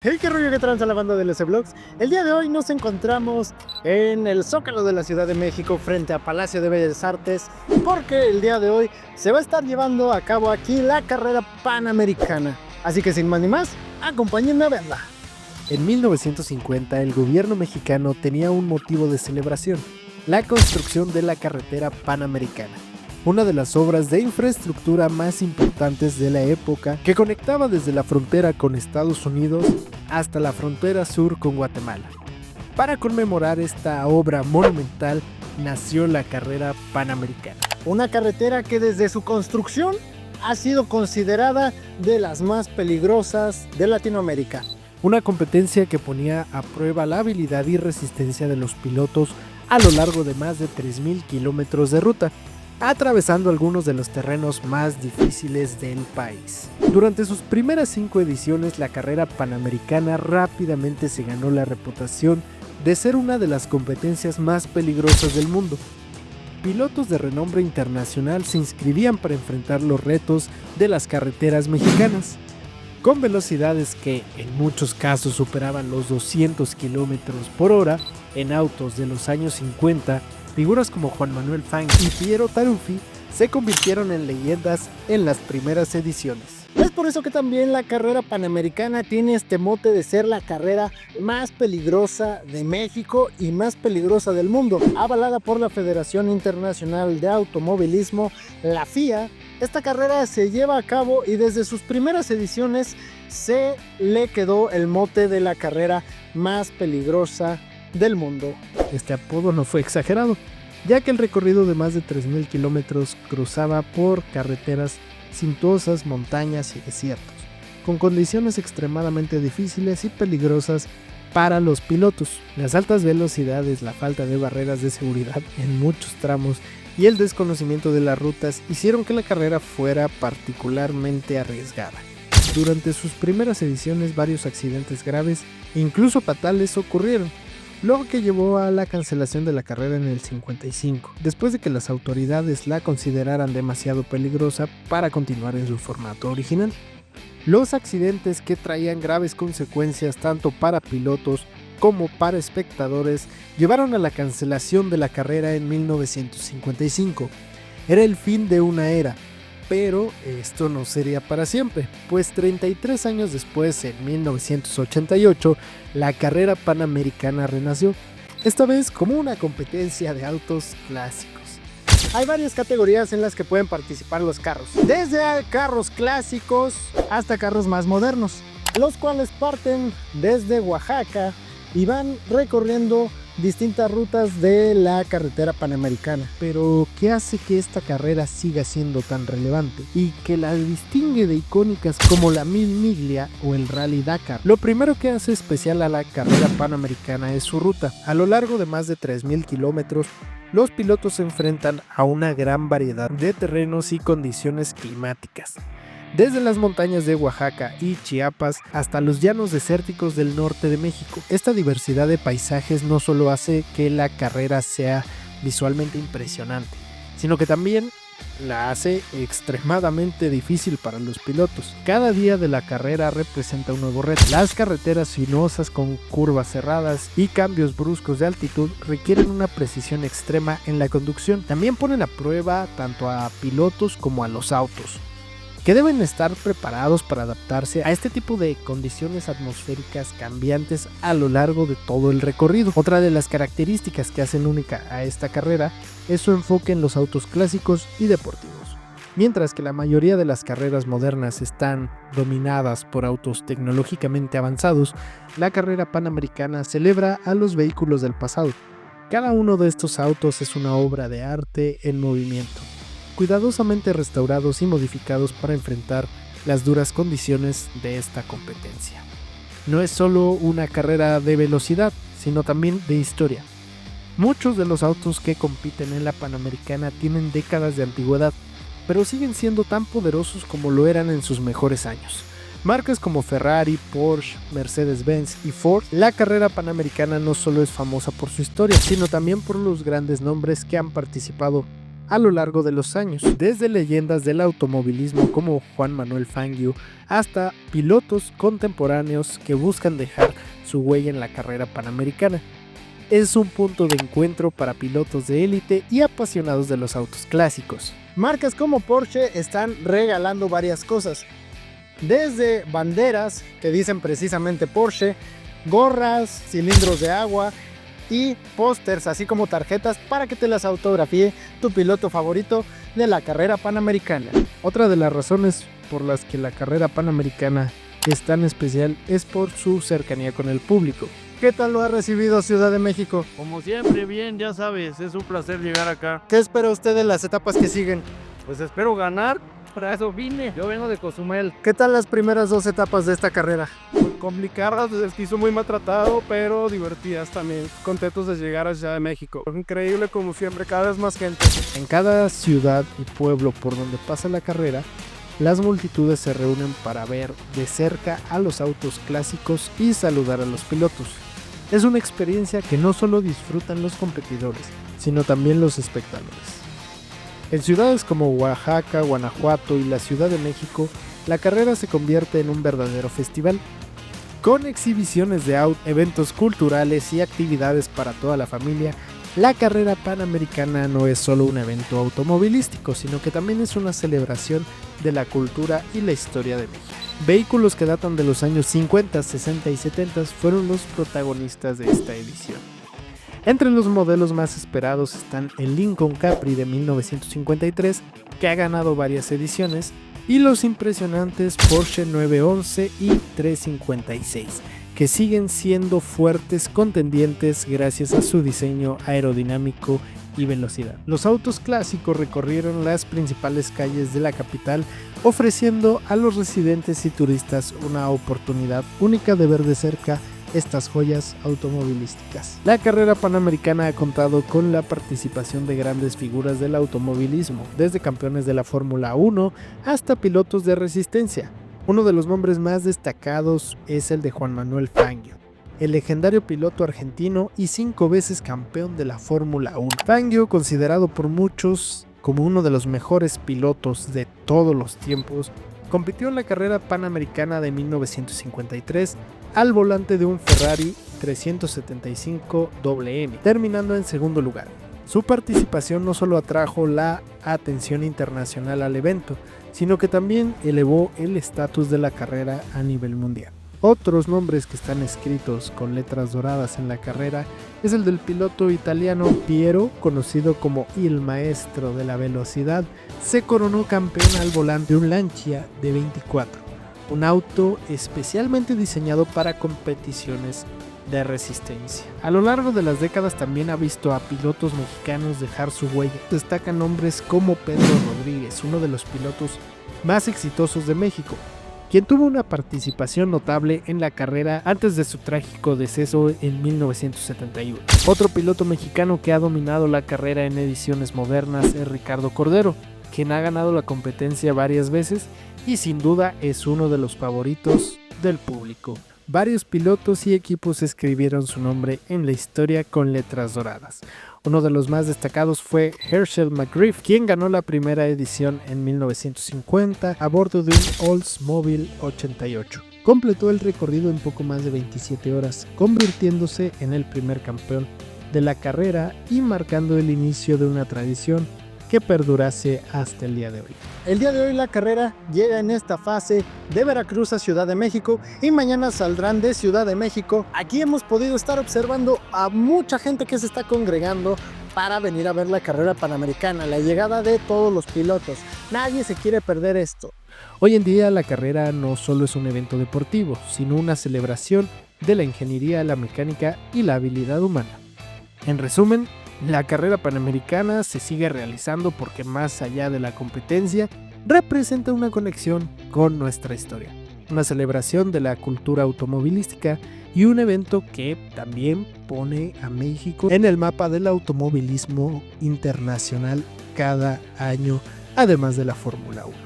Hey, qué rollo que tranza la banda de LS Vlogs. El día de hoy nos encontramos en el Zócalo de la Ciudad de México frente a Palacio de Bellas Artes, porque el día de hoy se va a estar llevando a cabo aquí la carrera panamericana. Así que sin más ni más, acompáñenme a verla. En 1950 el gobierno mexicano tenía un motivo de celebración: la construcción de la carretera panamericana, una de las obras de infraestructura más importantes de la época, que conectaba desde la frontera con Estados Unidos hasta la frontera sur con Guatemala. Para conmemorar esta obra monumental nació la carrera panamericana, una carretera que desde su construcción ha sido considerada de las más peligrosas de Latinoamérica. Una competencia que ponía a prueba la habilidad y resistencia de los pilotos a lo largo de más de 3.000 kilómetros de ruta, atravesando algunos de los terrenos más difíciles del país. Durante sus primeras 5 ediciones, la carrera panamericana rápidamente se ganó la reputación de ser una de las competencias más peligrosas del mundo. Pilotos de renombre internacional se inscribían para enfrentar los retos de las carreteras mexicanas, con velocidades que en muchos casos superaban los 200 kilómetros por hora en autos de los años 50. Figuras como Juan Manuel Fangio y Piero Taruffi se convirtieron en leyendas en las primeras ediciones. Es por eso que también la carrera panamericana tiene este mote de ser la carrera más peligrosa de México y más peligrosa del mundo. Avalada por la Federación Internacional de Automovilismo, la FIA, esta carrera se lleva a cabo y desde sus primeras ediciones se le quedó el mote de la carrera más peligrosa del mundo. Este apodo no fue exagerado, ya que el recorrido de más de 3.000 kilómetros cruzaba por carreteras sinuosas, montañas y desiertos, con condiciones extremadamente difíciles y peligrosas para los pilotos. Las altas velocidades, la falta de barreras de seguridad en muchos tramos y el desconocimiento de las rutas hicieron que la carrera fuera particularmente arriesgada. Durante sus primeras ediciones, varios accidentes graves, incluso fatales, ocurrieron, lo que llevó a la cancelación de la carrera en el 55, después de que las autoridades la consideraran demasiado peligrosa para continuar en su formato original. Los accidentes, que traían graves consecuencias tanto para pilotos como para espectadores, llevaron a la cancelación de la carrera en 1955. Era el fin de una era, pero esto no sería para siempre, pues 33 años después, en 1988, la carrera panamericana renació, esta vez como una competencia de autos clásicos. Hay varias categorías en las que pueden participar los carros, desde carros clásicos hasta carros más modernos, los cuales parten desde Oaxaca y van recorriendo distintas rutas de la carretera panamericana. Pero ¿qué hace que esta carrera siga siendo tan relevante y que la distingue de icónicas como la Mil Miglia o el Rally Dakar? Lo primero que hace especial a la carrera panamericana es su ruta. A lo largo de más de 3.000 kilómetros, los pilotos se enfrentan a una gran variedad de terrenos y condiciones climáticas, desde las montañas de Oaxaca y Chiapas hasta los llanos desérticos del norte de México. Esta diversidad de paisajes no solo hace que la carrera sea visualmente impresionante, sino que también la hace extremadamente difícil para los pilotos. Cada día de la carrera representa un nuevo reto. Las carreteras sinuosas con curvas cerradas y cambios bruscos de altitud requieren una precisión extrema en la conducción. También ponen a prueba tanto a pilotos como a los autos, que deben estar preparados para adaptarse a este tipo de condiciones atmosféricas cambiantes a lo largo de todo el recorrido. Otra de las características que hacen única a esta carrera es su enfoque en los autos clásicos y deportivos. Mientras que la mayoría de las carreras modernas están dominadas por autos tecnológicamente avanzados, la carrera panamericana celebra a los vehículos del pasado. Cada uno de estos autos es una obra de arte en movimiento, cuidadosamente restaurados y modificados para enfrentar las duras condiciones de esta competencia. No es solo una carrera de velocidad, sino también de historia. Muchos de los autos que compiten en la Panamericana tienen décadas de antigüedad, pero siguen siendo tan poderosos como lo eran en sus mejores años. Marcas como Ferrari, Porsche, Mercedes-Benz y Ford, la carrera panamericana no solo es famosa por su historia, sino también por los grandes nombres que han participado a lo largo de los años, desde leyendas del automovilismo como Juan Manuel Fangio hasta pilotos contemporáneos que buscan dejar su huella en la carrera panamericana. Es un punto de encuentro para pilotos de élite y apasionados de los autos clásicos. Marcas como Porsche están regalando varias cosas, desde banderas que dicen precisamente Porsche, gorras, cilindros de agua y pósters, así como tarjetas para que te las autografíe tu piloto favorito de la carrera panamericana. Otra de las razones por las que la carrera panamericana es tan especial es por su cercanía con el público. ¿Qué tal lo ha recibido Ciudad de México? Como siempre, bien, ya sabes, es un placer llegar acá. ¿Qué espera usted de las etapas que siguen? Pues espero ganar, para eso vine. Yo vengo de Cozumel. ¿Qué tal las primeras 2 etapas de esta carrera? Complicadas, el piso muy maltratado, pero divertidas también. Contentos de llegar a Ciudad de México. Increíble como siempre, cada vez más gente. En cada ciudad y pueblo por donde pasa la carrera, las multitudes se reúnen para ver de cerca a los autos clásicos y saludar a los pilotos. Es una experiencia que no solo disfrutan los competidores, sino también los espectadores. En ciudades como Oaxaca, Guanajuato y la Ciudad de México, la carrera se convierte en un verdadero festival, con exhibiciones de autos, eventos culturales y actividades para toda la familia. La carrera panamericana no es solo un evento automovilístico, sino que también es una celebración de la cultura y la historia de México. Vehículos que datan de los años 50, 60 y 70 fueron los protagonistas de esta edición. Entre los modelos más esperados están el Lincoln Capri de 1953, que ha ganado varias ediciones, y los impresionantes Porsche 911 y 356, que siguen siendo fuertes contendientes gracias a su diseño aerodinámico y velocidad. Los autos clásicos recorrieron las principales calles de la capital, ofreciendo a los residentes y turistas una oportunidad única de ver de cerca estas joyas automovilísticas. La carrera panamericana ha contado con la participación de grandes figuras del automovilismo, desde campeones de la Fórmula 1 hasta pilotos de resistencia. Uno de los nombres más destacados es el de Juan Manuel Fangio, el legendario piloto argentino y 5 veces campeón de la Fórmula 1. Fangio, considerado por muchos como uno de los mejores pilotos de todos los tiempos, compitió en la carrera panamericana de 1953 al volante de un Ferrari 375 WM, terminando en segundo lugar. Su participación no solo atrajo la atención internacional al evento, sino que también elevó el estatus de la carrera a nivel mundial. Otros nombres que están escritos con letras doradas en la carrera es el del piloto italiano Piero, conocido como el maestro de la velocidad. Se coronó campeón al volante de un Lancia de 24, un auto especialmente diseñado para competiciones de resistencia. A lo largo de las décadas también ha visto a pilotos mexicanos dejar su huella. Destacan nombres como Pedro Rodríguez, uno de los pilotos más exitosos de México, quien tuvo una participación notable en la carrera antes de su trágico deceso en 1971. Otro piloto mexicano que ha dominado la carrera en ediciones modernas es Ricardo Cordero, quien ha ganado la competencia varias veces y sin duda es uno de los favoritos del público. Varios pilotos y equipos escribieron su nombre en la historia con letras doradas. Uno de los más destacados fue Herschel McGriff, quien ganó la primera edición en 1950 a bordo de un Oldsmobile 88. Completó el recorrido en poco más de 27 horas, convirtiéndose en el primer campeón de la carrera y marcando el inicio de una tradición que perdurase hasta el día de hoy. El día de hoy la carrera llega en esta fase de Veracruz a Ciudad de México y mañana saldrán de Ciudad de México. Aquí hemos podido estar observando a mucha gente que se está congregando para venir a ver la carrera panamericana, la llegada de todos los pilotos. Nadie se quiere perder esto. Hoy en día la carrera no solo es un evento deportivo, sino una celebración de la ingeniería, la mecánica y la habilidad humana. En resumen, la carrera panamericana se sigue realizando porque más allá de la competencia, representa una conexión con nuestra historia, una celebración de la cultura automovilística y un evento que también pone a México en el mapa del automovilismo internacional cada año, además de la Fórmula 1.